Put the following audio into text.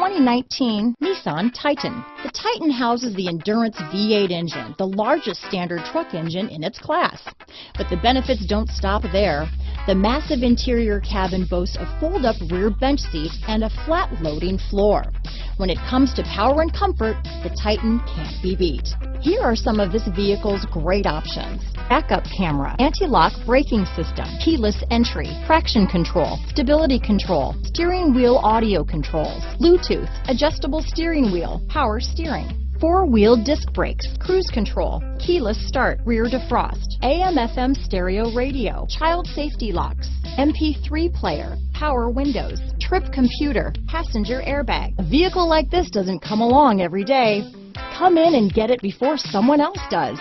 2019 Nissan Titan. The Titan houses the Endurance V8 engine, the largest standard truck engine in its class. But the benefits don't stop there. The massive interior cabin boasts a fold-up rear bench seat and a flat-loading floor. When it comes to power and comfort, the Titan can't be beat. Here are some of this vehicle's great options: backup camera, anti-lock braking system, keyless entry, traction control, stability control, steering wheel audio controls, Bluetooth, adjustable steering wheel, power steering, four-wheel disc brakes, cruise control, keyless start, rear defrost, AM/FM stereo radio, child safety locks, MP3 player, power windows, trip computer, passenger airbag. A vehicle like this doesn't come along every day. Come in and get it before someone else does.